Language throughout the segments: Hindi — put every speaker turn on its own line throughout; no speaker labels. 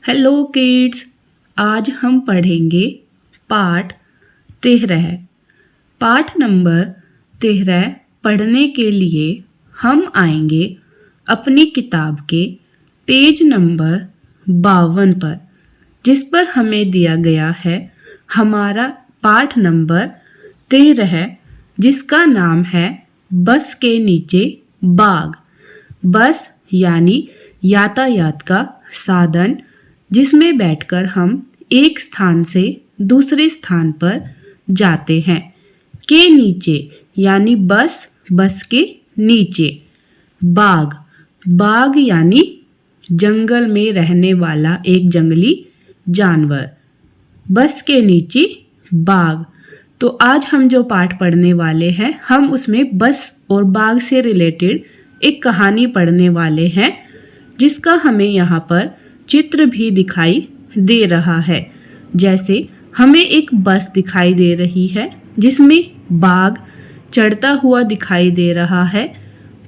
हेलो किड्स, आज हम पढ़ेंगे पाठ 13। पाठ नंबर 13 पढ़ने के लिए हम आएंगे अपनी किताब के पेज नंबर 52 पर, जिस पर हमें दिया गया है हमारा पाठ नंबर 13, जिसका नाम है बस के नीचे बाग। बस यानी यातायात का साधन, जिसमें बैठकर हम एक स्थान से दूसरे स्थान पर जाते हैं। के नीचे यानी बस के नीचे। बाग, बाग यानी जंगल में रहने वाला एक जंगली जानवर। बस के नीचे बाग। तो आज हम जो पाठ पढ़ने वाले हैं, हम उसमें बस और बाग से रिलेटेड एक कहानी पढ़ने वाले हैं, जिसका हमें यहाँ पर चित्र भी दिखाई दे रहा है। जैसे हमें एक बस दिखाई दे रही है जिसमें बाग चढ़ता हुआ दिखाई दे रहा है।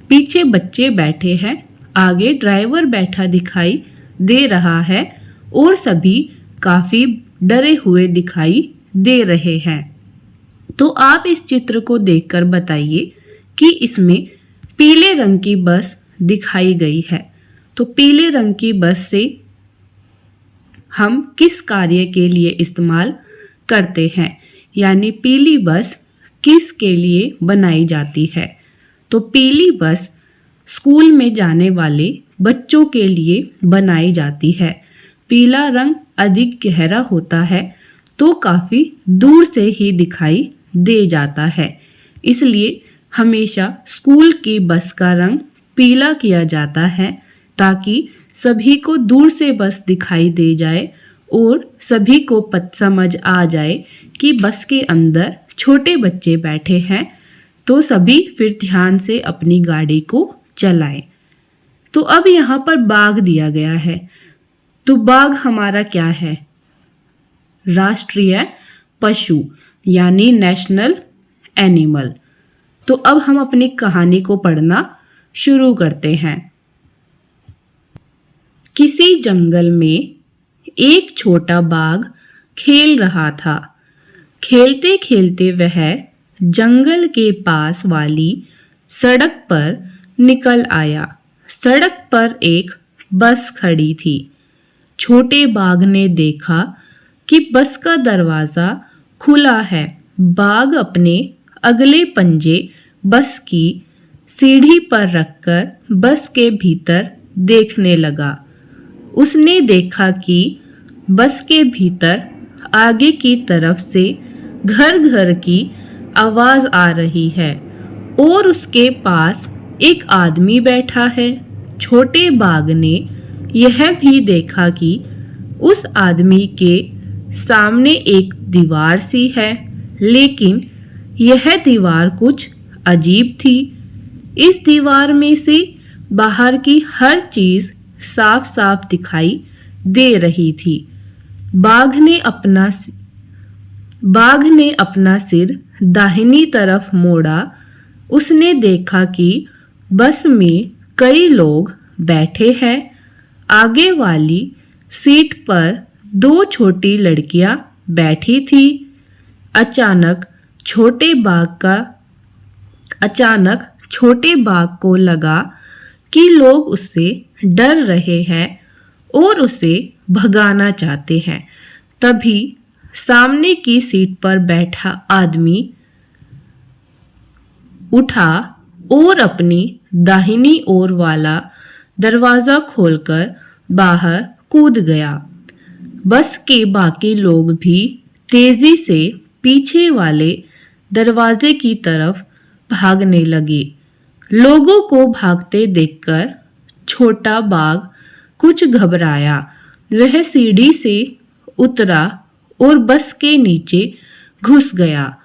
पीछे बच्चे बैठे हैं, आगे ड्राइवर बैठा दिखाई दे रहा है और सभी काफी डरे हुए दिखाई दे रहे हैं। तो आप इस चित्र को देखकर बताइए कि इसमें पीले रंग की बस दिखाई गई है। तो पीले रंग की बस से हम किस कार्य के लिए इस्तेमाल करते हैं, यानी पीली बस किस के लिए बनाई जाती है। तो पीली बस स्कूल में जाने वाले बच्चों के लिए बनाई जाती है। पीला रंग अधिक गहरा होता है तो काफ़ी दूर से ही दिखाई दे जाता है, इसलिए हमेशा स्कूल की बस का रंग पीला किया जाता है, ताकि सभी को दूर से बस दिखाई दे जाए और सभी को समझ आ जाए कि बस के अंदर छोटे बच्चे बैठे हैं, तो सभी फिर ध्यान से अपनी गाड़ी को चलाएं। तो अब यहाँ पर बाघ दिया गया है। तो बाघ हमारा क्या है? राष्ट्रीय पशु यानी नेशनल एनिमल। तो अब हम अपनी कहानी को पढ़ना शुरू करते हैं। किसी जंगल में एक छोटा बाघ खेल रहा था। खेलते खेलते वह जंगल के पास वाली सड़क पर निकल आया। सड़क पर एक बस खड़ी थी। छोटे बाघ ने देखा कि बस का दरवाज़ा खुला है। बाघ अपने अगले पंजे बस की सीढ़ी पर रखकर बस के भीतर देखने लगा। उसने देखा कि बस के भीतर आगे की तरफ से घर घर की आवाज़ आ रही है और उसके पास एक आदमी बैठा है। छोटे बाघ ने यह भी देखा कि उस आदमी के सामने एक दीवार सी है, लेकिन यह दीवार कुछ अजीब थी। इस दीवार में से बाहर की हर चीज़ साफ साफ दिखाई दे रही थी। बाघ ने अपना सिर दाहिनी तरफ मोड़ा। उसने देखा कि बस में कई लोग बैठे हैं। आगे वाली सीट पर दो छोटी लड़कियां बैठी थी। अचानक छोटे बाघ को लगा कि लोग उससे डर रहे हैं और उसे भगाना चाहते हैं। तभी सामने की सीट पर बैठा आदमी उठा और अपनी दाहिनी ओर वाला दरवाज़ा खोलकर बाहर कूद गया। बस के बाकी लोग भी तेजी से पीछे वाले दरवाजे की तरफ भागने लगे। लोगों को भागते देखकर छोटा बाघ कुछ घबराया। वह सीढ़ी से उतरा और बस के नीचे घुस गया।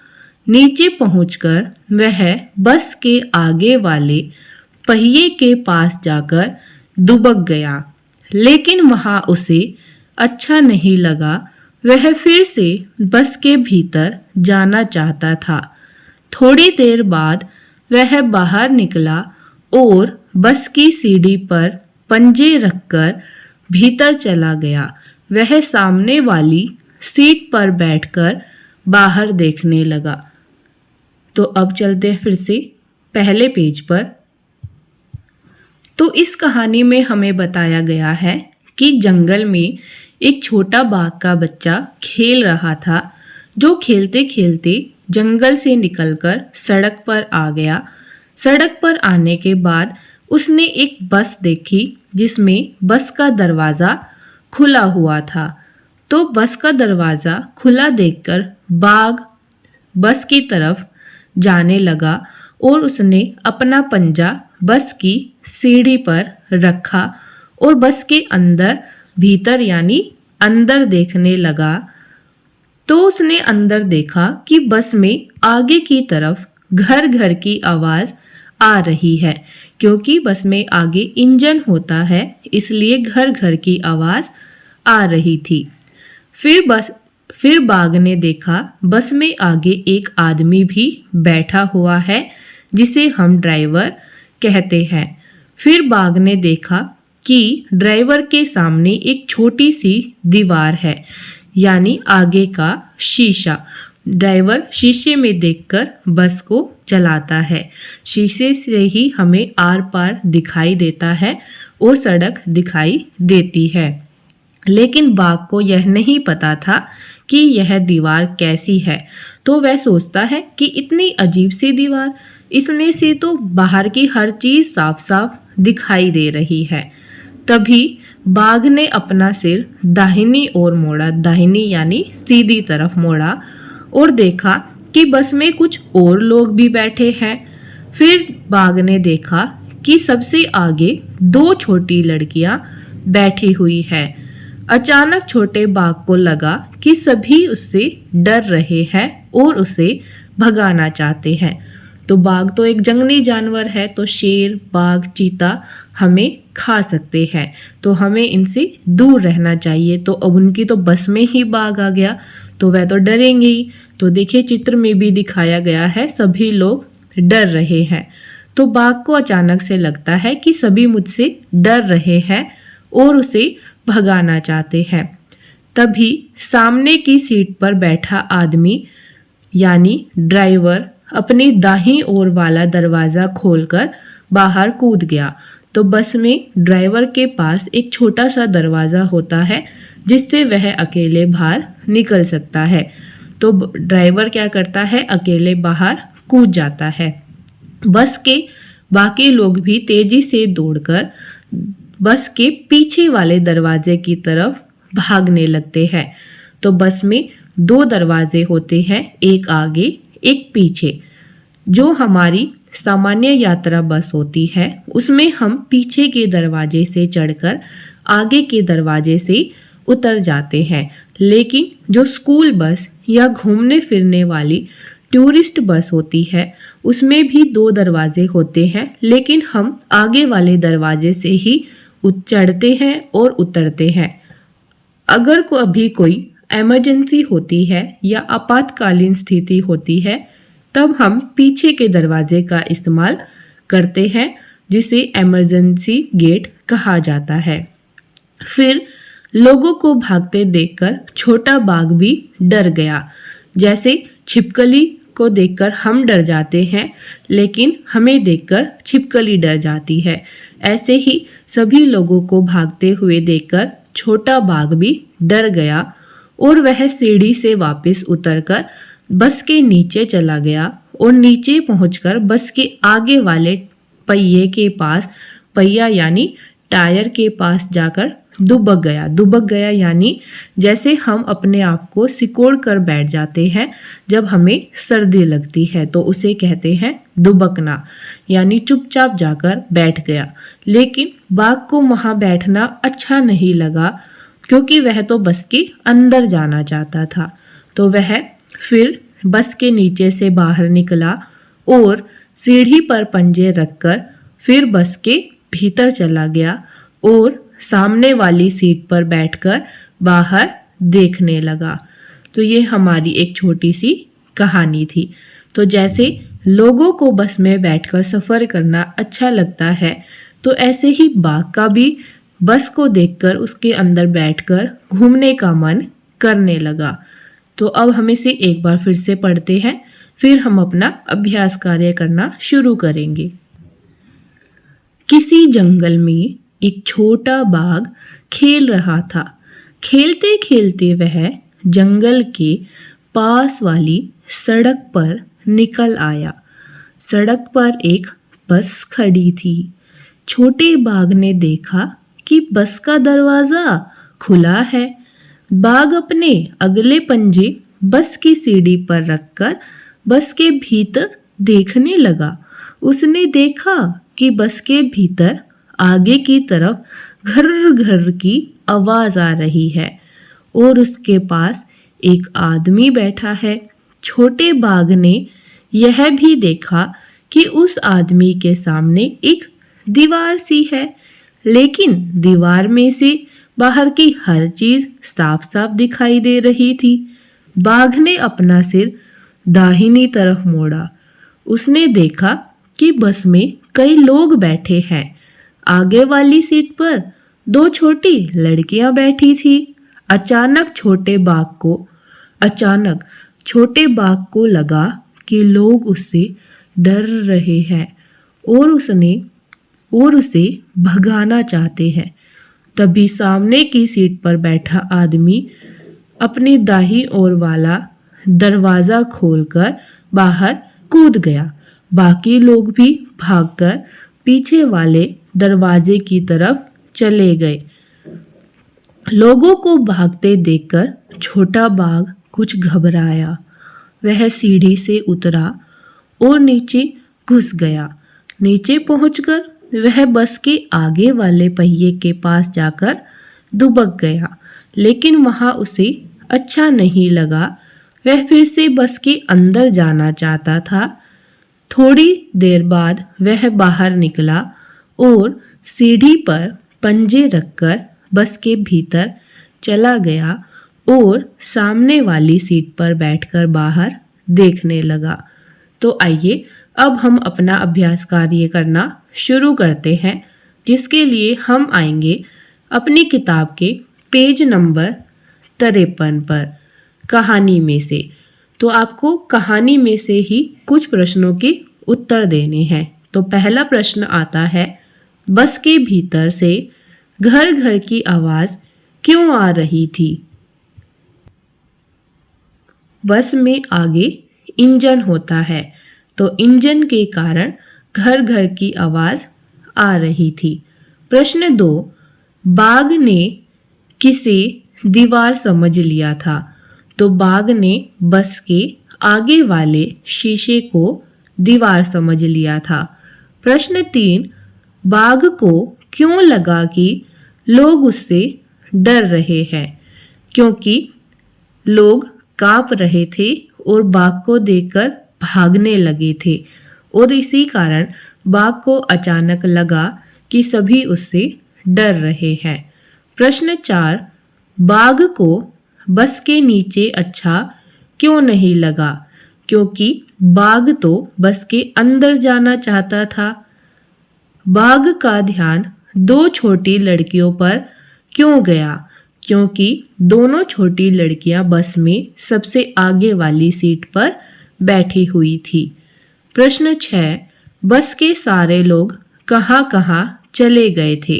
नीचे पहुंचकर वह बस के आगे वाले पहिए के पास जाकर दुबक गया, लेकिन वहां उसे अच्छा नहीं लगा। वह फिर से बस के भीतर जाना चाहता था। थोड़ी देर बाद वह बाहर निकला और बस की सीढ़ी पर पंजे रखकर भीतर चला गया। वह सामने वाली सीट पर बैठकर बाहर देखने लगा। तो अब चलते हैं फिर से पहले पेज पर। तो इस कहानी में हमें बताया गया है कि जंगल में एक छोटा बाघ का बच्चा खेल रहा था, जो खेलते खेलते जंगल से निकलकर सड़क पर आ गया। सड़क पर आने के बाद उसने एक बस देखी जिसमें बस का दरवाज़ा खुला हुआ था। तो बस का दरवाज़ा खुला देखकर बाघ बस की तरफ जाने लगा और उसने अपना पंजा बस की सीढ़ी पर रखा और बस के अंदर भीतर यानी अंदर देखने लगा। तो उसने अंदर देखा कि बस में आगे की तरफ घर घर की आवाज़ आ रही है, क्योंकि बस में आगे इंजन होता है इसलिए घर घर की आवाज़ आ रही थी। फिर बाघ ने देखा बस में आगे एक आदमी भी बैठा हुआ है जिसे हम ड्राइवर कहते हैं। फिर बाघ ने देखा कि ड्राइवर के सामने एक छोटी सी दीवार है यानी आगे का शीशा। ड्राइवर शीशे में देखकर बस को चलाता है। शीशे से ही हमें आर पार दिखाई देता है और सड़क दिखाई देती है। लेकिन बाघ को यह नहीं पता था कि यह दीवार कैसी है। तो वह सोचता है कि इतनी अजीब सी दीवार, इसमें से तो बाहर की हर चीज़ साफ साफ दिखाई दे रही है। तभी बाघ ने अपना सिर दाहिनी ओर मोड़ा, दाहिनी यानी सीधी तरफ मोड़ा और देखा कि बस में कुछ और लोग भी बैठे हैं। फिर बाघ ने देखा कि सबसे आगे दो छोटी लड़कियां बैठी हुई है। अचानक छोटे बाघ को लगा कि सभी उससे डर रहे हैं और उसे भगाना चाहते हैं। तो बाघ तो एक जंगली जानवर है, तो शेर, बाघ, चीता हमें खा सकते हैं, तो हमें इनसे दूर रहना चाहिए। तो अब उनकी तो बस में ही बाघ आ गया तो वह तो डरेंगे ही। तो देखिए चित्र में भी दिखाया गया है सभी लोग डर रहे हैं। तो बाघ को अचानक से लगता है कि सभी मुझसे डर रहे हैं और उसे भगाना चाहते हैं। तभी सामने की सीट पर बैठा आदमी यानी ड्राइवर अपनी दाहिनी ओर वाला दरवाज़ा खोलकर बाहर कूद गया। तो बस में ड्राइवर के पास एक छोटा सा दरवाज़ा होता है जिससे वह अकेले बाहर निकल सकता है। तो ड्राइवर क्या करता है, अकेले बाहर कूद जाता है। बस के बाकी लोग भी तेजी से दौड़कर बस के पीछे वाले दरवाजे की तरफ भागने लगते हैं। तो बस में दो दरवाजे होते हैं, एक आगे एक पीछे। जो हमारी सामान्य यात्रा बस होती है उसमें हम पीछे के दरवाजे से चढ़कर आगे के दरवाजे से उतर जाते हैं। लेकिन जो स्कूल बस या घूमने फिरने वाली टूरिस्ट बस होती है उसमें भी दो दरवाजे होते हैं, लेकिन हम आगे वाले दरवाजे से ही चढ़ते हैं और उतरते हैं। अगर कभी कोई इमरजेंसी होती है या आपातकालीन स्थिति होती है तब हम पीछे के दरवाजे का इस्तेमाल करते हैं जिसे इमरजेंसी गेट कहा जाता है। फिर लोगों को भागते देखकर छोटा बाघ भी डर गया। जैसे छिपकली को देखकर हम डर जाते हैं लेकिन हमें देखकर छिपकली डर जाती है, ऐसे ही सभी लोगों को भागते हुए देखकर छोटा बाघ भी डर गया और वह सीढ़ी से वापस उतरकर बस के नीचे चला गया और नीचे पहुंचकर बस के आगे वाले पहिए के पास, पहिया यानी टायर के पास जाकर दुबक गया। दुबक गया यानी जैसे हम अपने आप को सिकोड़ कर बैठ जाते हैं जब हमें सर्दी लगती है, तो उसे कहते हैं दुबकना, यानी चुपचाप जाकर बैठ गया। लेकिन बाघ को वहां बैठना अच्छा नहीं लगा क्योंकि वह तो बस के अंदर जाना चाहता था। तो वह फिर बस के नीचे से बाहर निकला और सीढ़ी पर पंजे रखकर फिर बस के भीतर चला गया और सामने वाली सीट पर बैठकर बाहर देखने लगा। तो ये हमारी एक छोटी सी कहानी थी। तो जैसे लोगों को बस में बैठकर सफ़र करना अच्छा लगता है तो ऐसे ही बाघ का भी बस को देखकर उसके अंदर बैठकर घूमने का मन करने लगा। तो अब हम इसे एक बार फिर से पढ़ते हैं, फिर हम अपना अभ्यास कार्य करना शुरू करेंगे। किसी जंगल में एक छोटा बाघ खेल रहा था। खेलते खेलते वह जंगल के पास वाली सड़क पर निकल आया। सड़क पर एक बस खड़ी थी। छोटे बाघ ने देखा कि बस का दरवाजा खुला है। बाघ अपने अगले पंजे बस की सीढ़ी पर रखकर बस के भीतर देखने लगा। उसने देखा कि बस के भीतर आगे की तरफ घर घर की आवाज आ रही है और उसके पास एक आदमी बैठा है। छोटे बाघ ने यह भी देखा कि उस आदमी के सामने एक दीवार सी है, लेकिन दीवार में से बाहर की हर चीज साफ साफ दिखाई दे रही थी। बाघ ने अपना सिर दाहिनी तरफ मोड़ा। उसने देखा कि बस में कई लोग बैठे हैं। आगे वाली सीट पर दो छोटी लड़कियां बैठी थी। अचानक छोटे बाघ को लगा कि लोग उससे डर रहे हैं और उसे भगाना चाहते हैं। तभी सामने की सीट पर बैठा आदमी अपनी दाहिनी ओर वाला दरवाजा खोलकर बाहर कूद गया। बाकी लोग भी भागकर पीछे वाले दरवाजे की तरफ चले गए। लोगों को भागते देखकर छोटा बाघ कुछ घबराया। वह सीढ़ी से उतरा और नीचे घुस गया। नीचे पहुंचकर वह बस के आगे वाले पहिए के पास जाकर दुबक गया, लेकिन वहां उसे अच्छा नहीं लगा। वह फिर से बस के अंदर जाना चाहता था। थोड़ी देर बाद वह बाहर निकला और सीढ़ी पर पंजे रखकर बस के भीतर चला गया और सामने वाली सीट पर बैठकर बाहर देखने लगा। तो आइए अब हम अपना अभ्यास कार्य करना शुरू करते हैं, जिसके लिए हम आएंगे अपनी किताब के पेज नंबर 53 पर कहानी में से। तो आपको कहानी में से ही कुछ प्रश्नों के उत्तर देने हैं। तो पहला प्रश्न आता है, बस के भीतर से घर घर की आवाज क्यों आ रही थी? बस में आगे इंजन होता है, तो इंजन के कारण घर घर की आवाज आ रही थी। प्रश्न 2, बाघ ने किसे दीवार समझ लिया था? तो बाघ ने बस के आगे वाले शीशे को दीवार समझ लिया था। प्रश्न 3, बाघ को क्यों लगा कि लोग उससे डर रहे हैं? क्योंकि लोग कांप रहे थे और बाघ को देखकर भागने लगे थे और इसी कारण बाघ को अचानक लगा कि सभी उससे डर रहे हैं। प्रश्न 4, बाघ को बस के नीचे अच्छा क्यों नहीं लगा? क्योंकि बाघ तो बस के अंदर जाना चाहता था। बाघ का ध्यान दो छोटी लड़कियों पर क्यों गया? क्योंकि दोनों छोटी लड़कियां बस में सबसे आगे वाली सीट पर बैठी हुई थी। प्रश्न 6, बस के सारे लोग कहाँ कहाँ चले गए थे?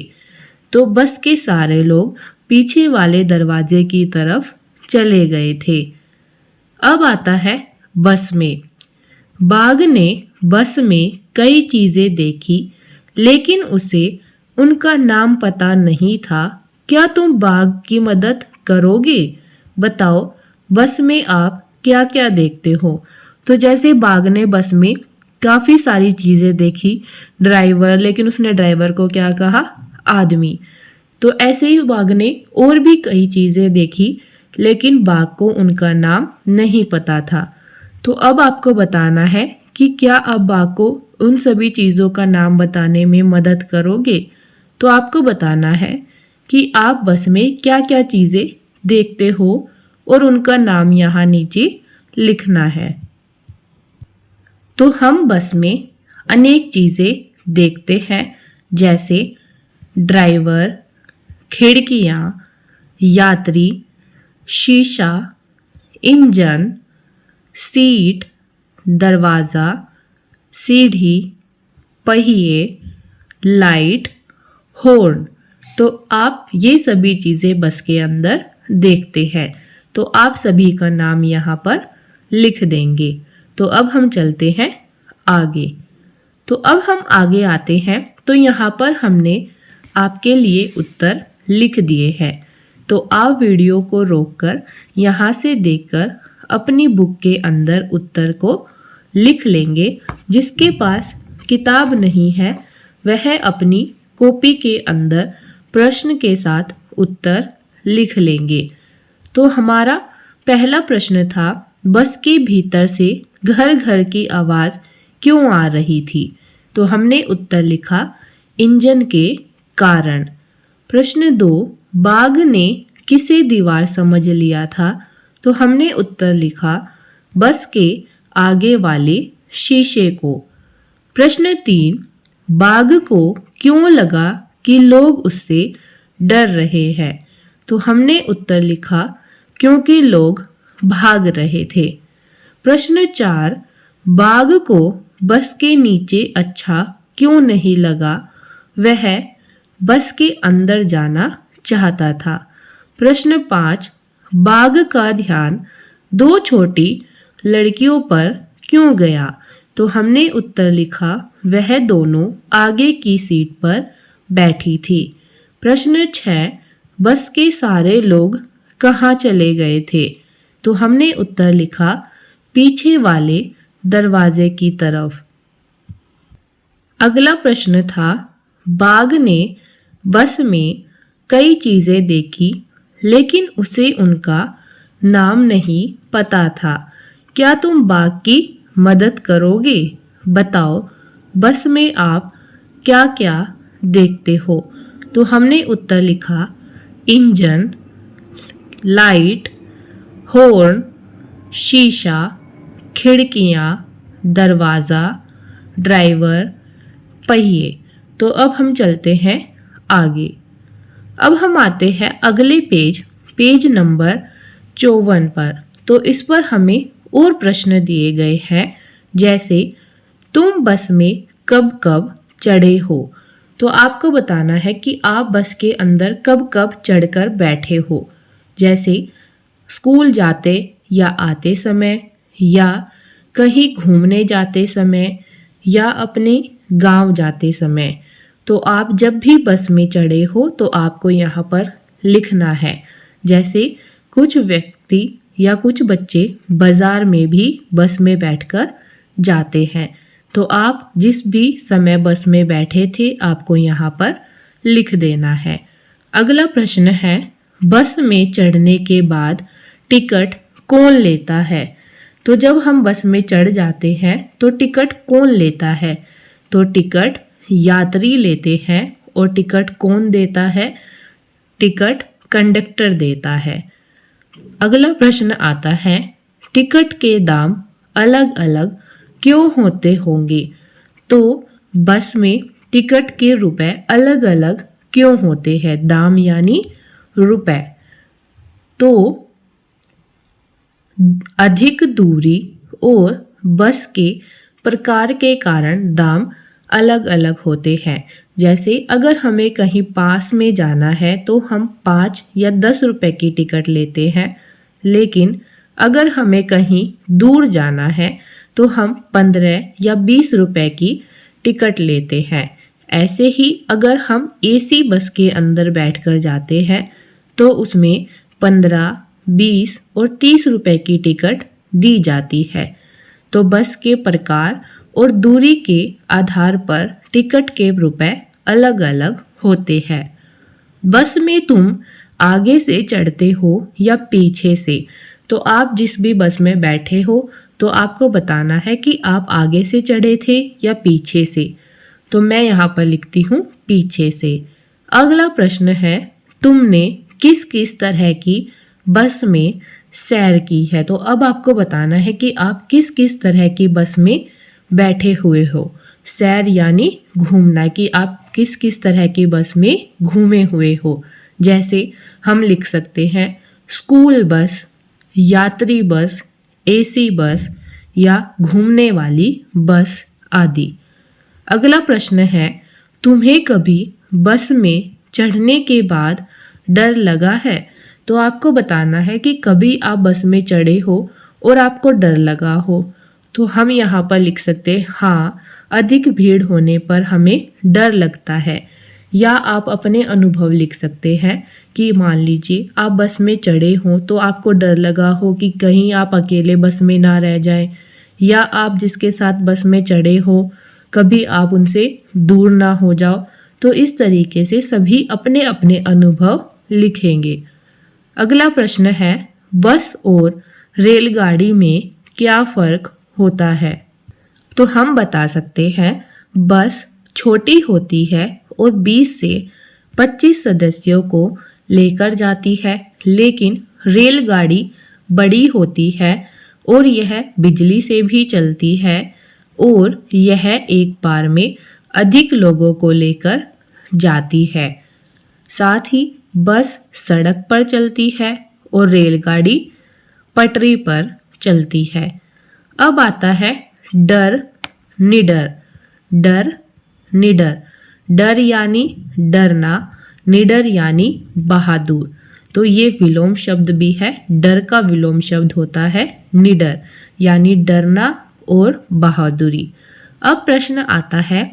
तो बस के सारे लोग पीछे वाले दरवाजे की तरफ चले गए थे। अब आता है बस में। बाघ ने बस में कई चीजें देखी, लेकिन उसे उनका नाम पता नहीं था। क्या तुम बाघ की मदद करोगे? बताओ, बस में आप क्या क्या देखते हो? तो जैसे बाघ ने बस में काफ़ी सारी चीज़ें देखी, ड्राइवर, लेकिन उसने ड्राइवर को क्या कहा? आदमी। तो ऐसे ही बाघ ने और भी कई चीज़ें देखी, लेकिन बाघ को उनका नाम नहीं पता था। तो अब आपको बताना है कि क्या आप बाघ को उन सभी चीज़ों का नाम बताने में मदद करोगे? तो आपको बताना है कि आप बस में क्या क्या चीज़ें देखते हो और उनका नाम यहाँ नीचे लिखना है। तो हम बस में अनेक चीज़ें देखते हैं, जैसे ड्राइवर, खिड़कियाँ, यात्री, शीशा, इंजन, सीट, दरवाज़ा, सीढ़ी, पहिए, लाइट, हॉर्न। तो आप ये सभी चीज़ें बस के अंदर देखते हैं। तो आप सभी का नाम यहाँ पर लिख देंगे। तो अब हम चलते हैं आगे। तो अब हम आगे आते हैं तो यहाँ पर हमने आपके लिए उत्तर लिख दिए हैं। तो आप वीडियो को रोककर यहाँ से देखकर अपनी बुक के अंदर उत्तर को लिख लेंगे। जिसके पास किताब नहीं है वह अपनी कॉपी के अंदर प्रश्न के साथ उत्तर लिख लेंगे। तो हमारा पहला प्रश्न था, बस के भीतर से घर घर की आवाज़ क्यों आ रही थी? तो हमने उत्तर लिखा, इंजन के कारण। प्रश्न 2, बाघ ने किसे दीवार समझ लिया था? तो हमने उत्तर लिखा, बस के आगे वाले शीशे को। प्रश्न 3, बाघ को क्यों लगा कि लोग उससे डर रहे हैं? तो हमने उत्तर लिखा, क्योंकि लोग भाग रहे थे। प्रश्न 4, बाघ को बस के नीचे अच्छा क्यों नहीं लगा? वह बस के अंदर जाना चाहता था। प्रश्न 5, बाघ का ध्यान 2 छोटी लड़कियों पर क्यों गया? तो हमने उत्तर लिखा, वह दोनों आगे की सीट पर बैठी थी। प्रश्न 6, बस के सारे लोग कहाँ चले गए थे? तो हमने उत्तर लिखा, पीछे वाले दरवाजे की तरफ। अगला प्रश्न था, बाघ ने बस में कई चीज़ें देखी लेकिन उसे उनका नाम नहीं पता था। क्या तुम बाघ की मदद करोगे? बताओ, बस में आप क्या क्या देखते हो? तो हमने उत्तर लिखा, इंजन, लाइट, हॉर्न, शीशा, खिड़कियाँ, दरवाज़ा, ड्राइवर, पहिए। तो अब हम चलते हैं आगे। अब हम आते हैं अगले पेज नंबर 54 पर। तो इस पर हमें और प्रश्न दिए गए हैं, जैसे तुम बस में कब कब चढ़े हो? तो आपको बताना है कि आप बस के अंदर कब कब चढ़कर बैठे हो। जैसे स्कूल जाते या आते समय, या कहीं घूमने जाते समय, या अपने गांव जाते समय। तो आप जब भी बस में चढ़े हो तो आपको यहाँ पर लिखना है। जैसे कुछ व्यक्ति या कुछ बच्चे बाज़ार में भी बस में बैठकर जाते हैं। तो आप जिस भी समय बस में बैठे थे आपको यहाँ पर लिख देना है। अगला प्रश्न है, बस में चढ़ने के बाद टिकट कौन लेता है? तो जब हम बस में चढ़ जाते हैं तो टिकट कौन लेता है? तो टिकट यात्री लेते हैं। और टिकट कौन देता है? टिकट कंडक्टर देता है। अगला प्रश्न आता है, टिकट के दाम अलग अलग क्यों होते होंगे? तो बस में टिकट के रुपए अलग अलग क्यों होते हैं? दाम यानी रुपए। तो अधिक दूरी और बस के प्रकार के कारण दाम अलग अलग होते हैं। जैसे अगर हमें कहीं पास में जाना है तो हम 5 या 10 रुपए की टिकट लेते हैं, लेकिन अगर हमें कहीं दूर जाना है तो हम 15 या 20 रुपए की टिकट लेते हैं। ऐसे ही अगर हम एसी बस के अंदर बैठकर जाते हैं तो उसमें 15, 20 और 30 रुपए की टिकट दी जाती है। तो बस के प्रकार और दूरी के आधार पर टिकट के रुपए अलग अलग होते हैं। बस में तुम आगे से चढ़ते हो या पीछे से? तो आप जिस भी बस में बैठे हो तो आपको बताना है कि आप आगे से चढ़े थे या पीछे से। तो मैं यहाँ पर लिखती हूँ पीछे से। अगला प्रश्न है, तुमने किस किस तरह की बस में सैर की है? तो अब आपको बताना है कि आप किस किस तरह की बस में बैठे हुए हो। सैर यानी घूमना, कि आप किस किस तरह की बस में घूमे हुए हो। जैसे हम लिख सकते हैं स्कूल बस, यात्री बस, एसी बस या घूमने वाली बस आदि। अगला प्रश्न है, तुम्हें कभी बस में चढ़ने के बाद डर लगा है? तो आपको बताना है कि कभी आप बस में चढ़े हो और आपको डर लगा हो। तो हम यहाँ पर लिख सकते हैं हाँ, अधिक भीड़ होने पर हमें डर लगता है। या आप अपने अनुभव लिख सकते हैं कि मान लीजिए आप बस में चढ़े हों तो आपको डर लगा हो कि कहीं आप अकेले बस में ना रह जाएं, या आप जिसके साथ बस में चढ़े हो कभी आप उनसे दूर ना हो जाओ। तो इस तरीके से सभी अपने अपने अनुभव लिखेंगे। अगला प्रश्न है, बस और रेलगाड़ी में क्या फ़र्क होता है? तो हम बता सकते हैं बस छोटी होती है और 20 से 25 सदस्यों को लेकर जाती है, लेकिन रेलगाड़ी बड़ी होती है और यह बिजली से भी चलती है और यह एक बार में अधिक लोगों को लेकर जाती है। साथ ही बस सड़क पर चलती है और रेलगाड़ी पटरी पर चलती है। अब आता है डर निडर। डर निडर, डर यानी डरना, निडर यानी बहादुर। तो ये विलोम शब्द भी है, डर का विलोम शब्द होता है निडर यानी डरना और बहादुरी। अब प्रश्न आता है,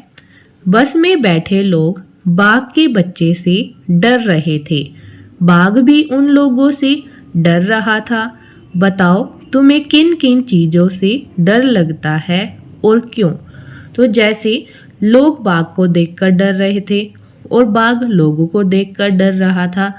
बस में बैठे लोग बाघ के बच्चे से डर रहे थे, बाघ भी उन लोगों से डर रहा था। बताओ तुम्हें किन किन चीज़ों से डर लगता है और क्यों? तो जैसे लोग बाघ को देखकर डर रहे थे और बाघ लोगों को देखकर डर रहा था,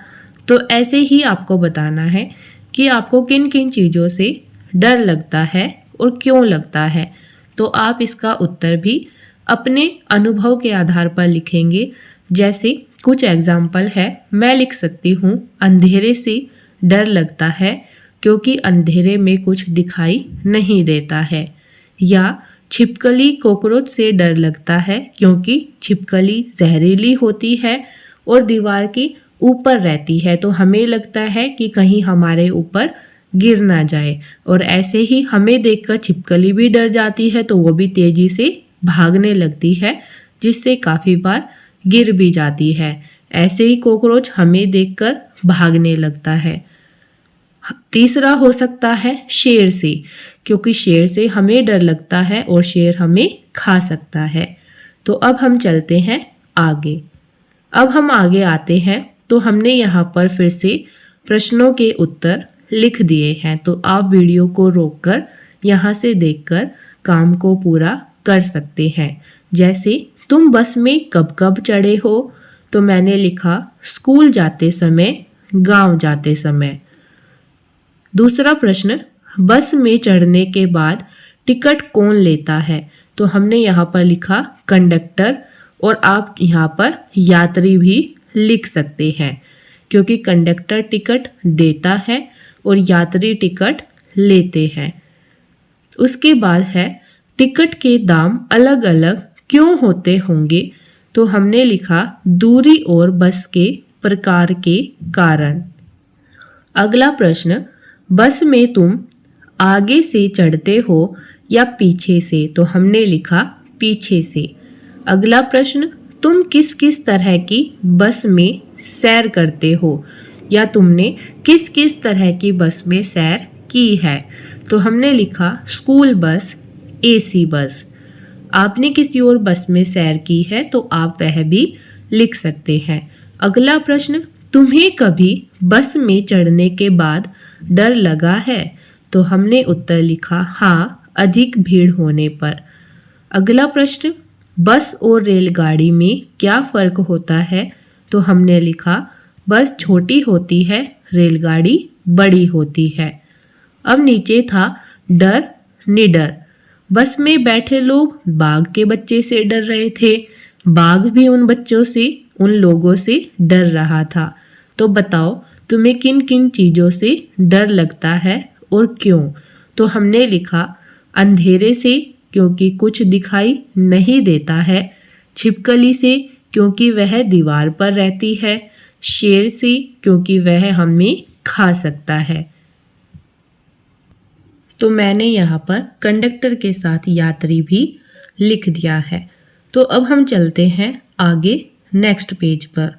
तो ऐसे ही आपको बताना है कि आपको किन किन चीज़ों से डर लगता है और क्यों लगता है। तो आप इसका उत्तर भी अपने अनुभव के आधार पर लिखेंगे। जैसे कुछ एग्जाम्पल है, मैं लिख सकती हूँ अंधेरे से डर लगता है क्योंकि अंधेरे में कुछ दिखाई नहीं देता है, या छिपकली कॉकरोच से डर लगता है क्योंकि छिपकली जहरीली होती है और दीवार के ऊपर रहती है, तो हमें लगता है कि कहीं हमारे ऊपर गिर ना जाए। और ऐसे ही हमें देखकर छिपकली भी डर जाती है तो वो भी तेजी से भागने लगती है, जिससे काफ़ी बार गिर भी जाती है। ऐसे ही कॉकरोच हमें देखकर भागने लगता है। तीसरा हो सकता है शेर से, क्योंकि शेर से हमें डर लगता है और शेर हमें खा सकता है। तो अब हम चलते हैं आगे। अब हम आगे आते हैं तो हमने यहाँ पर फिर से प्रश्नों के उत्तर लिख दिए हैं, तो आप वीडियो को रोककर यहाँ से देखकर काम को पूरा कर सकते हैं। जैसे तुम बस में कब कब चढ़े हो? तो मैंने लिखा स्कूल जाते समय, गांव जाते समय। दूसरा प्रश्न, बस में चढ़ने के बाद टिकट कौन लेता है? तो हमने यहाँ पर लिखा कंडक्टर, और आप यहाँ पर यात्री भी लिख सकते हैं क्योंकि कंडक्टर टिकट देता है और यात्री टिकट लेते हैं। उसके बाद है टिकट के दाम अलग अलग क्यों होते होंगे? तो हमने लिखा दूरी और बस के प्रकार के कारण। अगला प्रश्न, बस में तुम आगे से चढ़ते हो या पीछे से? तो हमने लिखा पीछे से। अगला प्रश्न, तुम किस किस तरह की बस में सैर करते हो या तुमने किस किस तरह की बस में सैर की है? तो हमने लिखा स्कूल बस, एसी बस। आपने किसी और बस में सैर की है तो आप वह भी लिख सकते हैं। अगला प्रश्न, तुम्हें कभी बस में चढ़ने के बाद डर लगा है? तो हमने उत्तर लिखा हाँ, अधिक भीड़ होने पर। अगला प्रश्न, बस और रेलगाड़ी में क्या फ़र्क होता है? तो हमने लिखा बस छोटी होती है, रेलगाड़ी बड़ी होती है। अब नीचे था डर निडर। बस में बैठे लोग बाघ के बच्चे से डर रहे थे, बाघ भी उन बच्चों से, उन लोगों से डर रहा था। तो बताओ तुम्हें किन किन चीज़ों से डर लगता है और क्यों? तो हमने लिखा अंधेरे से क्योंकि कुछ दिखाई नहीं देता है, छिपकली से क्योंकि वह दीवार पर रहती है, शेर से, क्योंकि वह हमें खा सकता है। तो मैंने यहाँ पर कंडक्टर के साथ यात्री भी लिख दिया है। तो अब हम चलते हैं आगे नेक्स्ट पेज पर।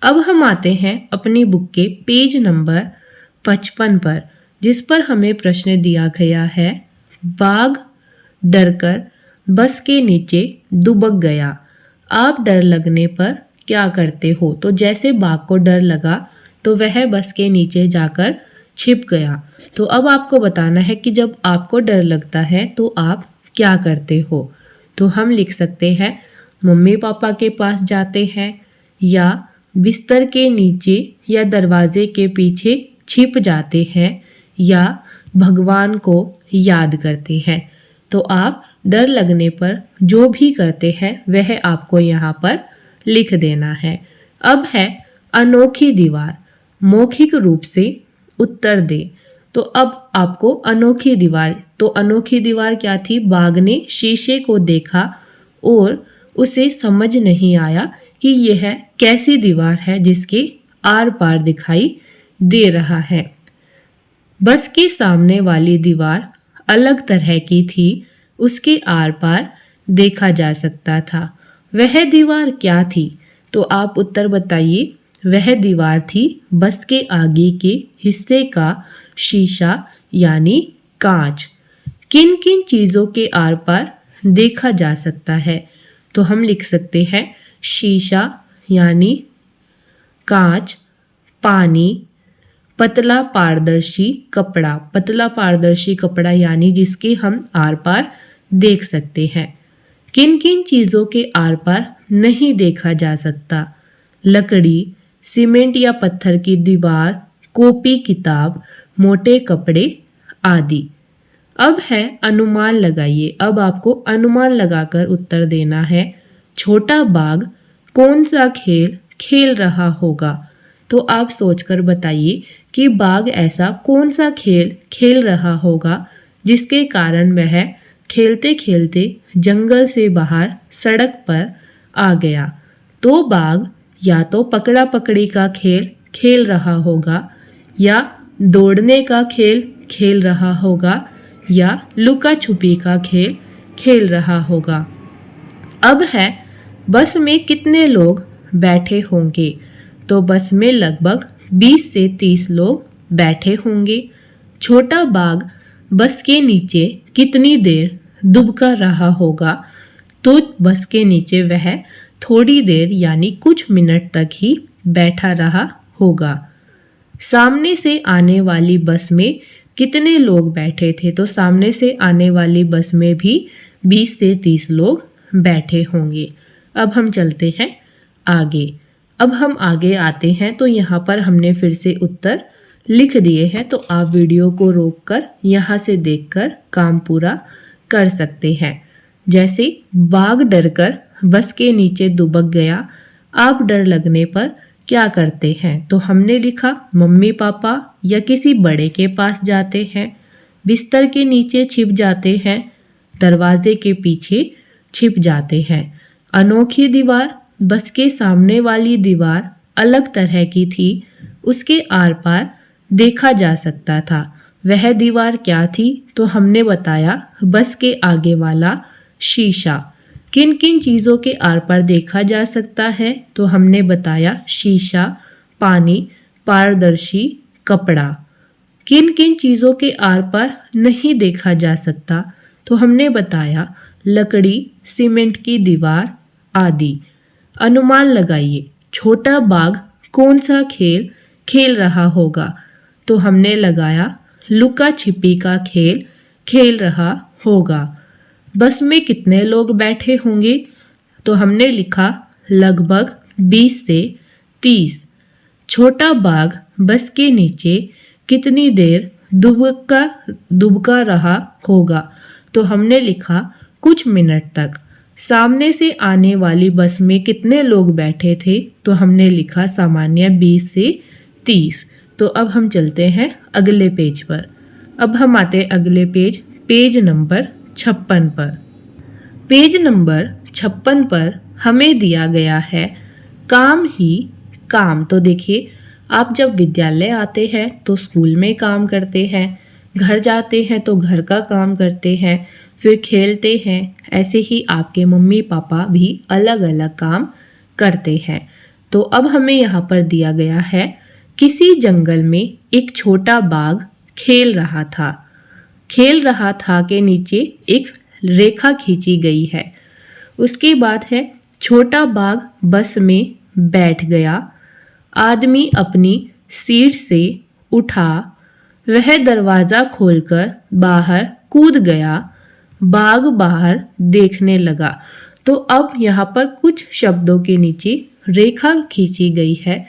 अब हम आते हैं अपनी बुक के पेज नंबर 55 पर, जिस पर हमें प्रश्न दिया गया है, बाघ डरकर बस के नीचे दुबक गया, आप डर लगने पर क्या करते हो? तो जैसे बाघ को डर लगा तो वह बस के नीचे जाकर छिप गया। तो अब आपको बताना है कि जब आपको डर लगता है तो आप क्या करते हो? तो हम लिख सकते हैं मम्मी पापा के पास जाते हैं, या बिस्तर के नीचे या दरवाजे के पीछे छिप जाते हैं, या भगवान को याद करते हैं। तो आप डर लगने पर जो भी करते हैं वह आपको यहाँ पर लिख देना है। अब है अनोखी दीवार, मौखिक रूप से उत्तर दे। तो अब आपको अनोखी दीवार, तो अनोखी दीवार क्या थी? बाघ ने शीशे को देखा और उसे समझ नहीं आया कि यह कैसी दीवार है जिसके आर पार दिखाई दे रहा है। बस के सामने वाली दीवार अलग तरह की थी, उसके आर पार देखा जा सकता था। वह दीवार क्या थी? तो आप उत्तर बताइए। वह दीवार थी बस के आगे के हिस्से का शीशा यानी कांच। किन किन चीज़ों के आर पार देखा जा सकता है? तो हम लिख सकते हैं शीशा यानी कांच, पानी, पतला पारदर्शी कपड़ा, पतला पारदर्शी कपड़ा यानी जिसके हम आर पार देख सकते हैं। किन किन चीज़ों के आर पार नहीं देखा जा सकता? लकड़ी, सीमेंट या पत्थर की दीवार, कॉपी किताब, मोटे कपड़े आदि। अब है अनुमान लगाइए। अब आपको अनुमान लगाकर उत्तर देना है। छोटा बाघ कौन सा खेल खेल रहा होगा? तो आप सोचकर बताइए कि बाघ ऐसा कौन सा खेल खेल रहा होगा जिसके कारण वह खेलते खेलते जंगल से बाहर सड़क पर आ गया। तो बाघ या तो पकड़ा पकड़ी का खेल खेल रहा होगा, या दौड़ने का खेल खेल रहा होगा, या लुका छुपी का खेल खेल रहा होगा। अब है बस में कितने लोग बैठे होंगे? तो बस में लगभग 20 से 30 लोग बैठे होंगे। छोटा बाघ बस के नीचे कितनी देर दुबका रहा होगा? तो बस के नीचे वह थोड़ी देर यानी कुछ मिनट तक ही बैठा रहा होगा। सामने से आने वाली बस में कितने लोग बैठे थे? तो सामने से आने वाली बस में भी 20 से 30 लोग बैठे होंगे। अब हम चलते हैं आगे। अब हम आगे आते हैं तो यहाँ पर हमने फिर से उत्तर लिख दिए हैं, तो आप वीडियो को रोककर यहाँ से देखकर काम पूरा कर सकते हैं। जैसे बाघ डरकर बस के नीचे दुबक गया, आप डर लगने पर क्या करते हैं? तो हमने लिखा मम्मी पापा या किसी बड़े के पास जाते हैं, बिस्तर के नीचे छिप जाते हैं, दरवाजे के पीछे छिप जाते हैं। अनोखी दीवार, बस के सामने वाली दीवार अलग तरह की थी, उसके आर पार देखा जा सकता था। वह दीवार क्या थी? तो हमने बताया बस के आगे वाला शीशा। किन किन चीज़ों के आर पार देखा जा सकता है? तो हमने बताया शीशा, पानी, पारदर्शी कपड़ा। किन किन चीज़ों के आर पार नहीं देखा जा सकता? तो हमने बताया लकड़ी, सीमेंट की दीवार आदि। अनुमान लगाइए, छोटा बाघ कौन सा खेल खेल रहा होगा? तो हमने लगाया लुका छिपी का खेल खेल रहा होगा। बस में कितने लोग बैठे होंगे? तो हमने लिखा लगभग 20 से 30। छोटा बाघ बस के नीचे कितनी देर दुबका रहा होगा? तो हमने लिखा कुछ मिनट तक। सामने से आने वाली बस में कितने लोग बैठे थे? तो हमने लिखा सामान्य 20 से 30। तो अब हम चलते हैं अगले पेज पर। अब हम आते हैं अगले पेज नंबर 56 पर। पेज नंबर 56 पर हमें दिया गया है काम ही काम। तो देखिए, आप जब विद्यालय आते हैं तो स्कूल में काम करते हैं, घर जाते हैं तो घर का काम करते हैं, फिर खेलते हैं। ऐसे ही आपके मम्मी पापा भी अलग अलग काम करते हैं। तो अब हमें यहाँ पर दिया गया है, किसी जंगल में एक छोटा बाघ खेल रहा था। खेल रहा था के नीचे एक रेखा खींची गई है। उसके बाद है, छोटा बाघ बस में बैठ गया। आदमी अपनी सीट से उठा, वह दरवाज़ा खोलकर बाहर कूद गया। बाघ बाहर देखने लगा। तो अब यहाँ पर कुछ शब्दों के नीचे रेखा खींची गई है।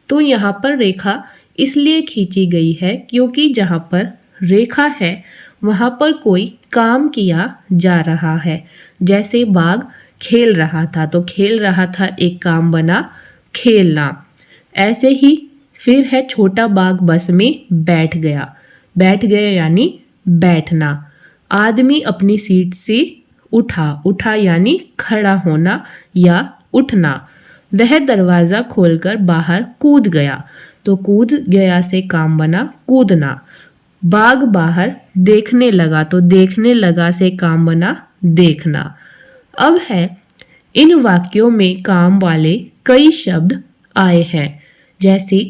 तो यहाँ पर रेखा इसलिए खींची गई है क्योंकि जहाँ पर रेखा है वहाँ पर कोई काम किया जा रहा है। जैसे बाघ खेल रहा था, तो खेल रहा था एक काम बना खेलना। ऐसे ही फिर है, छोटा बाघ बस में बैठ गया। बैठ गया यानी बैठना। आदमी अपनी सीट से उठा, उठा यानी खड़ा होना या उठना। वह दरवाज़ा खोलकर बाहर कूद गया। तो कूद गया से काम बना कूदना। बाघ बाहर देखने लगा। तो देखने लगा से काम बना देखना। अब है, इन वाक्यों में काम वाले कई शब्द आए हैं, जैसे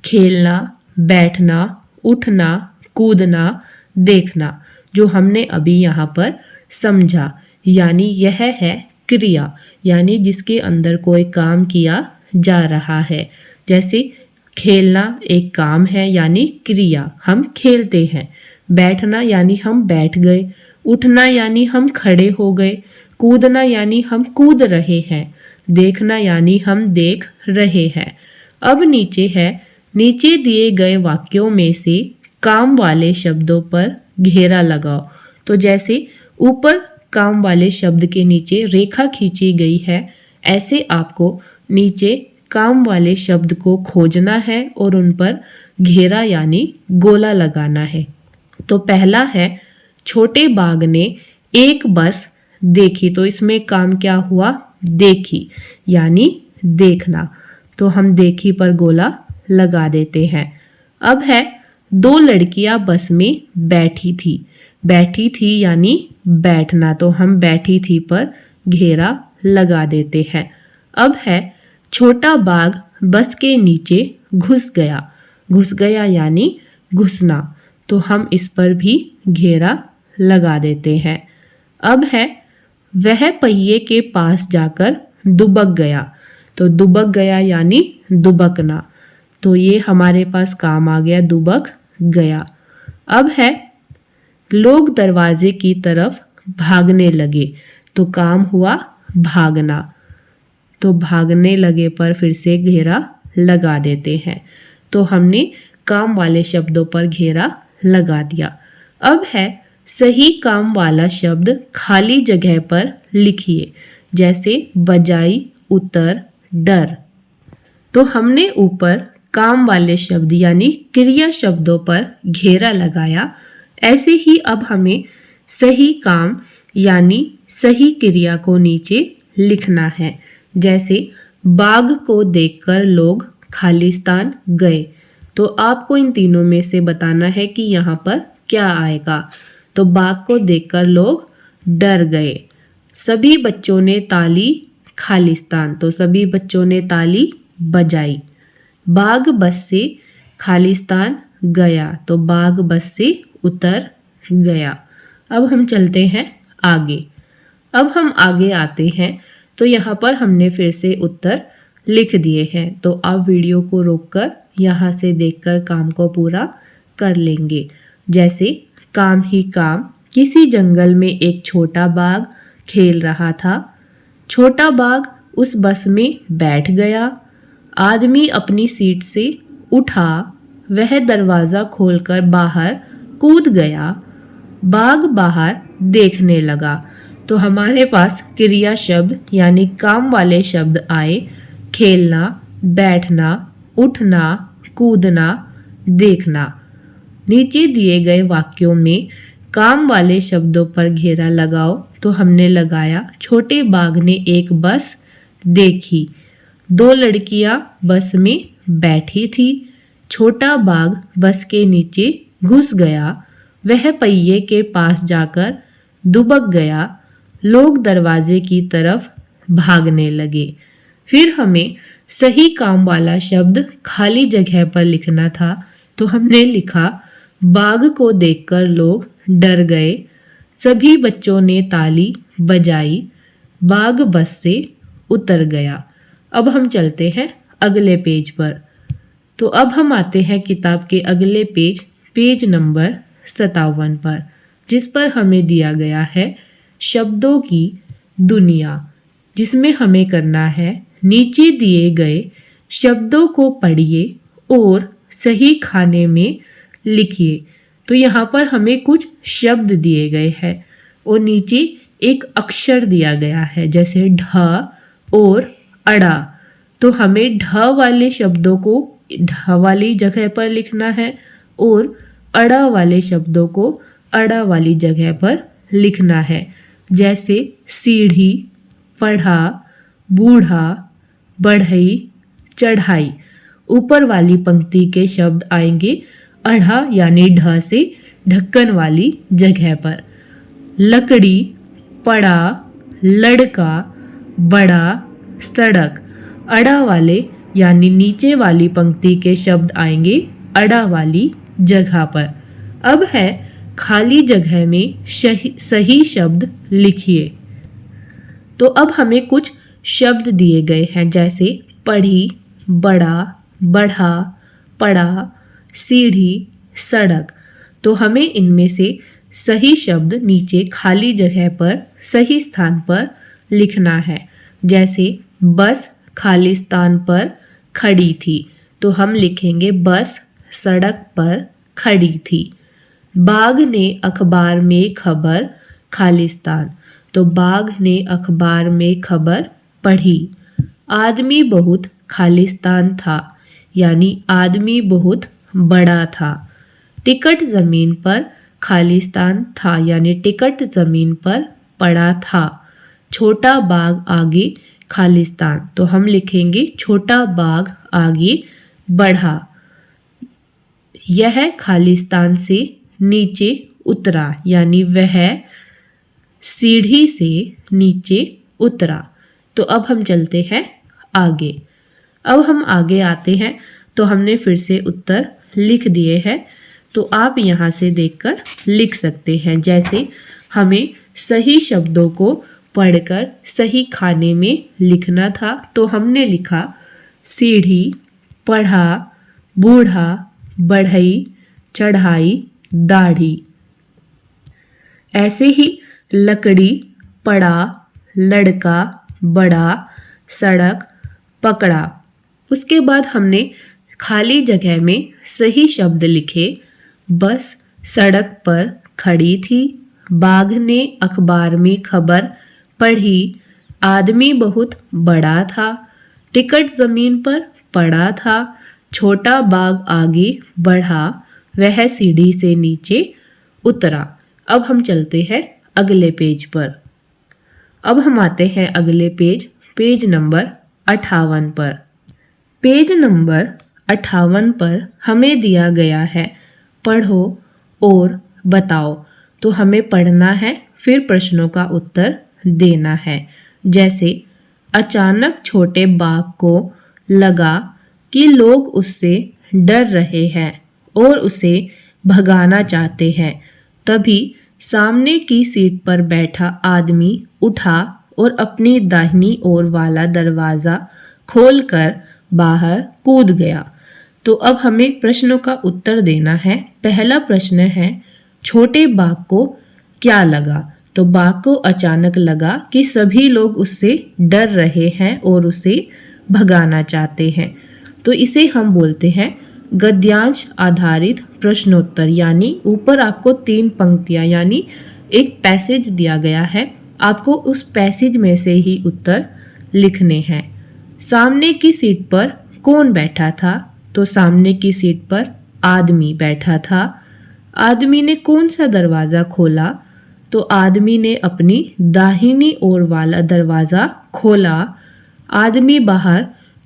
खेलना, बैठना, उठना, कूदना, देखना, जो हमने अभी यहाँ पर समझा। यानी यह है क्रिया, यानी जिसके अंदर कोई काम किया जा रहा है। जैसे खेलना एक काम है यानी क्रिया, हम खेलते हैं। बैठना यानी हम बैठ गए। उठना यानी हम खड़े हो गए। कूदना यानी हम कूद रहे हैं। देखना यानी हम देख रहे हैं। अब नीचे है, नीचे दिए गए वाक्यों में से काम वाले शब्दों पर घेरा लगाओ। तो जैसे ऊपर काम वाले शब्द के नीचे रेखा खींची गई है, ऐसे आपको नीचे काम वाले शब्द को खोजना है और उन पर घेरा यानी गोला लगाना है। तो पहला है, छोटे बाघ ने एक बस देखी। तो इसमें काम क्या हुआ, देखी यानी देखना। तो हम देखी पर गोला लगा देते हैं। अब है, दो लड़कियां बस में बैठी थी। बैठी थी यानी बैठना। तो हम बैठी थी पर घेरा लगा देते हैं। अब है, छोटा बाघ बस के नीचे घुस गया। घुस गया यानी घुसना। तो हम इस पर भी घेरा लगा देते हैं। अब है, वह पहिए के पास जाकर दुबक गया। तो दुबक गया यानी दुबकना। तो ये हमारे पास काम आ गया, दुबक गया। अब है, लोग दरवाजे की तरफ भागने लगे। तो काम हुआ भागना। तो भागने लगे पर फिर से घेरा लगा देते हैं। तो हमने काम वाले शब्दों पर घेरा लगा दिया। अब है, सही काम वाला शब्द खाली जगह पर लिखिए। जैसे बजाई, उतर, डर। तो हमने ऊपर काम वाले शब्द यानी क्रिया शब्दों पर घेरा लगाया। ऐसे ही अब हमें सही काम यानी सही क्रिया को नीचे लिखना है। जैसे बाघ को देखकर लोग खालिस्तान गए। तो आपको इन तीनों में से बताना है कि यहाँ पर क्या आएगा। तो बाघ को देखकर लोग डर गए। सभी बच्चों ने ताली खालिस्तान। तो सभी बच्चों ने ताली बजाई। बाघ बस से खालिस्तान गया। तो बाघ बस से उतर गया। अब हम चलते हैं आगे। अब हम आगे आते हैं तो यहाँ पर हमने फिर से उत्तर लिख दिए हैं। तो आप वीडियो को रोककर यहाँ से देखकर काम को पूरा कर लेंगे। जैसे काम ही काम, किसी जंगल में एक छोटा बाघ खेल रहा था। छोटा बाघ उस बस में बैठ गया। आदमी अपनी सीट से उठा, वह दरवाज़ा खोलकर बाहर कूद गया। बाघ बाहर देखने लगा। तो हमारे पास क्रिया शब्द यानी काम वाले शब्द आए, खेलना, बैठना, उठना, कूदना, देखना। नीचे दिए गए वाक्यों में काम वाले शब्दों पर घेरा लगाओ। तो हमने लगाया, छोटे बाघ ने एक बस देखी। दो लड़कियां बस में बैठी थी। छोटा बाघ बस के नीचे घुस गया। वह पहिए के पास जाकर दुबक गया। लोग दरवाजे की तरफ भागने लगे। फिर हमें सही काम वाला शब्द खाली जगह पर लिखना था, तो हमने लिखा बाघ को देखकर लोग डर गए। सभी बच्चों ने ताली बजाई। बाघ बस से उतर गया। अब हम चलते हैं अगले पेज पर। तो अब हम आते हैं किताब के अगले पेज, पेज नंबर 57 पर, जिस पर हमें दिया गया है शब्दों की दुनिया, जिसमें हमें करना है नीचे दिए गए शब्दों को पढ़िए और सही खाने में लिखिए। तो यहाँ पर हमें कुछ शब्द दिए गए हैं और नीचे एक अक्षर दिया गया है, जैसे ढ और अड़ा। तो हमें ढ वाले शब्दों को ढ वाली जगह पर लिखना है और अड़ा वाले शब्दों को अड़ा वाली जगह पर लिखना है, जैसे सीढ़ी, पढ़ा, बूढ़ा, बढ़ई, चढ़ाई। ऊपर वाली पंक्ति के शब्द आएंगे अढ़ा यानी ढ से ढक्कन वाली जगह पर। लकड़ी, पड़ा, लड़का, बड़ा, सड़क। अड़ा वाले यानी नीचे वाली पंक्ति के शब्द आएंगे अड़ा वाली जगह पर। अब है खाली जगह में सही शब्द लिखिए। तो अब हमें कुछ शब्द दिए गए हैं, जैसे पढ़ी, बड़ा, बढ़ा, पड़ा, सीढ़ी, सड़क। तो हमें इनमें से सही शब्द नीचे खाली जगह पर सही स्थान पर लिखना है, जैसे बस खाली स्थान पर खड़ी थी, तो हम लिखेंगे बस सड़क पर खड़ी थी। बाघ ने अखबार में खबर, खाली स्थान, तो बाघ ने अखबार में खबर पढ़ी। आदमी बहुत, खाली स्थान था, यानी आदमी बहुत बड़ा था। टिकट जमीन पर, खाली स्थान था, यानी टिकट जमीन पर पड़ा था। छोटा बाघ आगे, खाली स्थान, तो हम लिखेंगे छोटा बाघ आगे बढ़ा। यह खाली स्थान से नीचे उतरा, यानी वह सीढ़ी से नीचे उतरा। तो अब हम चलते हैं आगे। अब हम आगे आते हैं, तो हमने फिर से उत्तर लिख दिए हैं, तो आप यहाँ से देखकर लिख सकते हैं। जैसे हमें सही शब्दों को पढ़कर सही खाने में लिखना था, तो हमने लिखा सीढ़ी, पढ़ा, बूढ़ा, बढ़ई, चढ़ाई, दाढ़ी। ऐसे ही लकड़ी, पड़ा, लड़का, बड़ा, सड़क, पकड़ा। उसके बाद हमने खाली जगह में सही शब्द लिखे। बस सड़क पर खड़ी थी, बाघ ने अखबार में खबर पढ़ी, आदमी बहुत बड़ा था, टिकट जमीन पर पड़ा था, छोटा बाघ आगे बढ़ा, वह सीढ़ी से नीचे उतरा। अब हम चलते हैं अगले पेज पर। अब हम आते हैं अगले पेज, पेज नंबर 58 पर। पेज नंबर 58 पर हमें दिया गया है पढ़ो और बताओ। तो हमें पढ़ना है, फिर प्रश्नों का उत्तर देना है। जैसे अचानक छोटे बाघ को लगा कि लोग उससे डर रहे हैं और उसे भगाना चाहते हैं। तभी सामने की सीट पर बैठा आदमी उठा और अपनी दाहिनी ओर वाला दरवाज़ा खोलकर बाहर कूद गया। तो अब हमें प्रश्नों का उत्तर देना है। पहला प्रश्न है, छोटे बाघ को क्या लगा? तो बाघ को अचानक लगा कि सभी लोग उससे डर रहे हैं और उसे भगाना चाहते हैं। तो इसे हम बोलते हैं गद्यांश आधारित प्रश्नोत्तर, यानी ऊपर आपको 3 पंक्तियां यानी एक पैसेज दिया गया है, आपको उस पैसेज में से ही उत्तर लिखने हैं। सामने की सीट पर कौन बैठा था? तो सामने की सीट पर आदमी बैठा था। आदमी ने कौन सा दरवाज़ा खोला? तो आदमी ने अपनी दाहिनी ओर वाला दरवाज़ा खोला। आदमी बाहर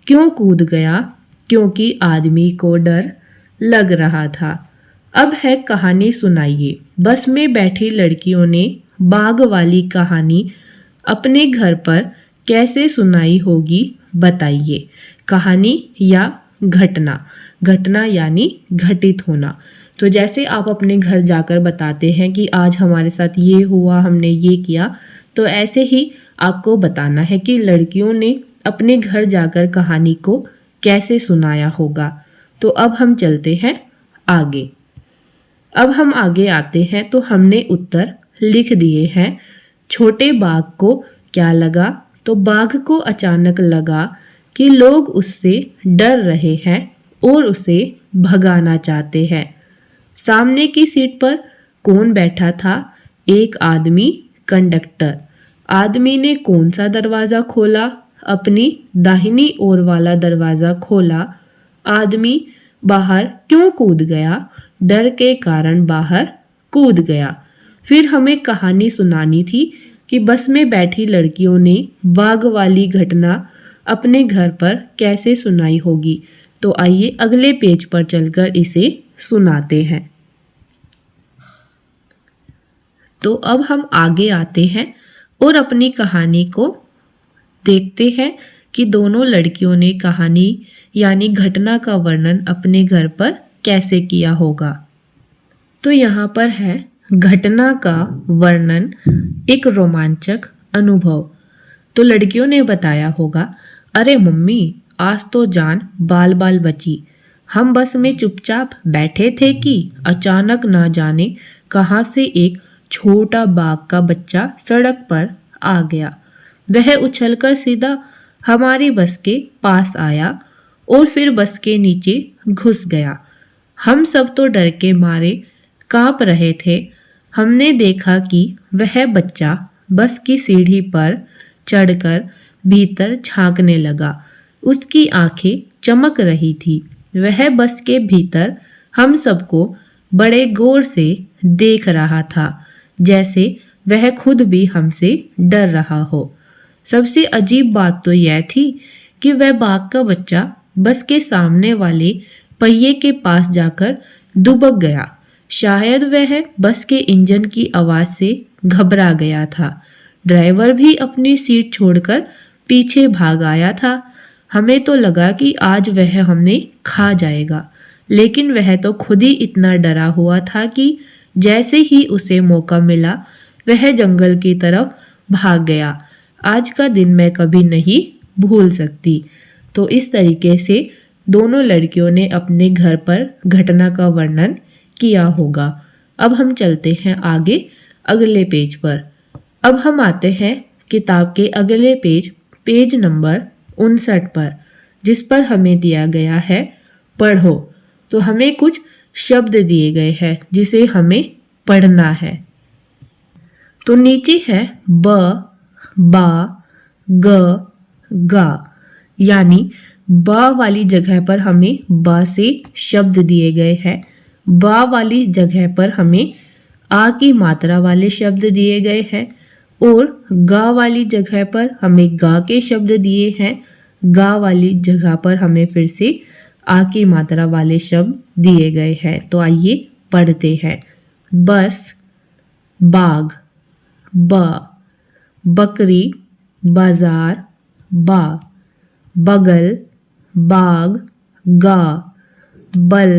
क्यों कूद गया? क्योंकि आदमी को डर लग रहा था। अब है कहानी सुनाइए। बस में बैठी लड़कियों ने बाघ वाली कहानी अपने घर पर कैसे सुनाई होगी बताइए। कहानी या घटना? घटना यानी घटित होना। तो जैसे आप अपने घर जाकर बताते हैं कि आज हमारे साथ ये हुआ, हमने ये किया, तो ऐसे ही आपको बताना है कि लड़कियों ने अपने घर जाकर कहानी को कैसे सुनाया होगा। तो अब हम चलते हैं आगे। अब हम आगे आते हैं तो हमने उत्तर लिख दिए हैं। छोटे बाघ को क्या लगा? तो बाघ को अचानक लगा कि लोग उससे डर रहे हैं और उसे भगाना चाहते हैं। सामने की सीट पर कौन बैठा था? एक आदमी, कंडक्टर। आदमी ने कौन सा दरवाज़ा खोला? अपनी दाहिनी ओर वाला दरवाज़ा खोला। आदमी बाहर क्यों कूद गया? डर के कारण बाहर कूद गया। फिर हमें कहानी सुनानी थी कि बस में बैठी लड़कियों ने बाघ वाली घटना अपने घर पर कैसे सुनाई होगी। तो आइए अगले पेज पर चलकर इसे सुनाते हैं। तो अब हम आगे आते हैं और अपनी कहानी को देखते हैं कि दोनों लड़कियों ने कहानी यानी घटना का वर्णन अपने घर पर कैसे किया होगा। तो यहाँ पर है घटना का वर्णन, एक रोमांचक अनुभव। तो लड़कियों ने बताया होगा, अरे मम्मी आज तो जान बाल बाल बची। हम बस में चुपचाप बैठे थे कि अचानक ना जाने कहाँ से एक छोटा बाघ का बच्चा सड़क पर आ गया। वह उछलकर सीधा हमारी बस के पास आया और फिर बस के नीचे घुस गया। हम सब तो डर के मारे कांप रहे थे। हमने देखा कि वह बच्चा बस की सीढ़ी पर चढ़कर भीतर झांकने लगा। उसकी आंखें चमक रही थी। वह बस के भीतर हम सबको बड़े गौर से देख रहा था, जैसे वह खुद भी हमसे डर रहा हो। सबसे अजीब बात तो यह थी कि वह बाघ का बच्चा बस के सामने वाले पहिए के पास जाकर दुबक गया। शायद वह बस के इंजन की आवाज़ से घबरा गया था। ड्राइवर भी अपनी सीट छोड़कर पीछे भाग आया था। हमें तो लगा कि आज वह हमें खा जाएगा, लेकिन वह तो खुद ही इतना डरा हुआ था कि जैसे ही उसे मौका मिला वह जंगल की तरफ भाग गया। आज का दिन मैं कभी नहीं भूल सकती। तो इस तरीके से दोनों लड़कियों ने अपने घर पर घटना का वर्णन किया होगा। अब हम चलते हैं आगे अगले पेज पर। अब हम आते हैं किताब के अगले पेज, पेज नंबर 59 पर, जिस पर हमें दिया गया है पढ़ो। तो हमें कुछ शब्द दिए गए हैं जिसे हमें पढ़ना है। तो नीचे है ब, बा, ग, गा, यानी बा वाली जगह पर हमें बा से शब्द दिए गए हैं। बा वाली जगह पर हमें आ की मात्रा वाले शब्द दिए गए हैं और गा वाली जगह पर हमें गा के शब्द दिए हैं। गा वाली जगह पर हमें फिर से आ की मात्रा वाले शब्द दिए गए हैं। तो आइए पढ़ते हैं। बस, बाग, बा, बकरी, बाजार, बा, बगल, बाग, गा, बल,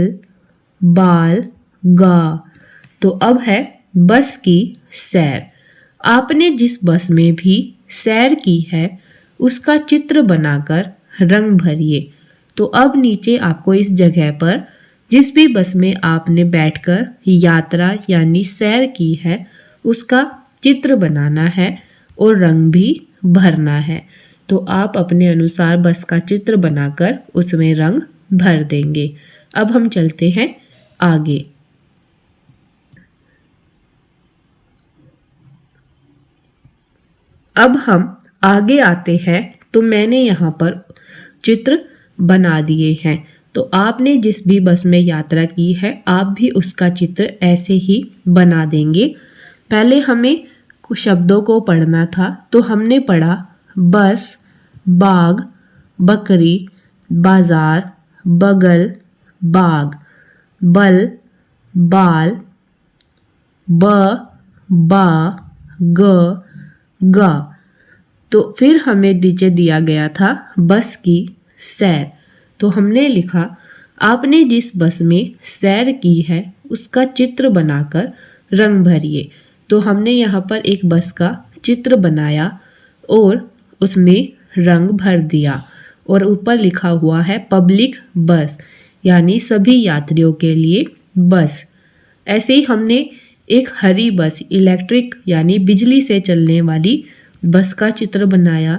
बाल, गा। तो अब है बस की सैर। आपने जिस बस में भी सैर की है उसका चित्र बनाकर रंग भरिए। तो अब नीचे आपको इस जगह पर जिस भी बस में आपने बैठकर यात्रा यानी सैर की है उसका चित्र बनाना है और रंग भी भरना है। तो आप अपने अनुसार बस का चित्र बनाकर उसमें रंग भर देंगे। अब हम चलते हैं आगे। अब हम आगे आते हैं तो मैंने यहाँ पर चित्र बना दिए हैं। तो आपने जिस भी बस में यात्रा की है आप भी उसका चित्र ऐसे ही बना देंगे। पहले हमें कुछ शब्दों को पढ़ना था, तो हमने पढ़ा बस, बाग, बकरी, बाजार, बगल, बाग, बल, बाल, ब, बा, ग, गा। तो फिर हमें नीचे दिया गया था बस की सैर। तो हमने लिखा आपने जिस बस में सैर की है उसका चित्र बनाकर रंग भरिए। तो हमने यहाँ पर एक बस का चित्र बनाया और उसमें रंग भर दिया और ऊपर लिखा हुआ है पब्लिक बस, यानी सभी यात्रियों के लिए बस। ऐसे ही हमने एक हरी बस, इलेक्ट्रिक यानी बिजली से चलने वाली बस का चित्र बनाया।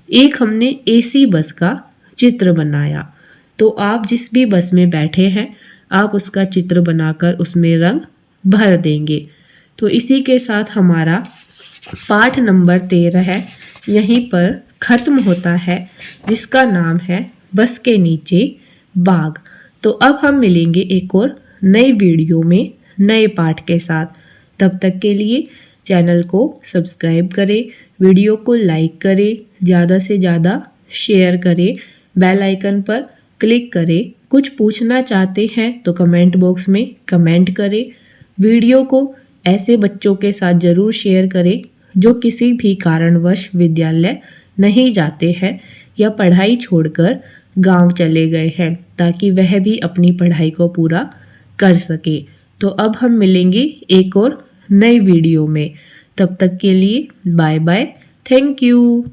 एक हमने एसी बस का चित्र बनाया। तो आप जिस भी बस में बैठे हैं आप उसका चित्र बनाकर उसमें रंग भर देंगे। तो इसी के साथ हमारा पाठ नंबर 13 यहीं पर ख़त्म होता है, जिसका नाम है बस के नीचे बाग। तो अब हम मिलेंगे एक और नई वीडियो में नए पाठ के साथ। तब तक के लिए चैनल को सब्सक्राइब करें, वीडियो को लाइक करें, ज़्यादा से ज़्यादा शेयर करें, बेल आइकन पर क्लिक करें। कुछ पूछना चाहते हैं तो कमेंट बॉक्स में कमेंट करें। वीडियो को ऐसे बच्चों के साथ ज़रूर शेयर करें जो किसी भी कारणवश विद्यालय नहीं जाते हैं या पढ़ाई छोड़कर गांव चले गए हैं, ताकि वह भी अपनी पढ़ाई को पूरा कर सके। तो अब हम मिलेंगे एक और नई वीडियो में। तब तक के लिए बाय बाय, थैंक यू।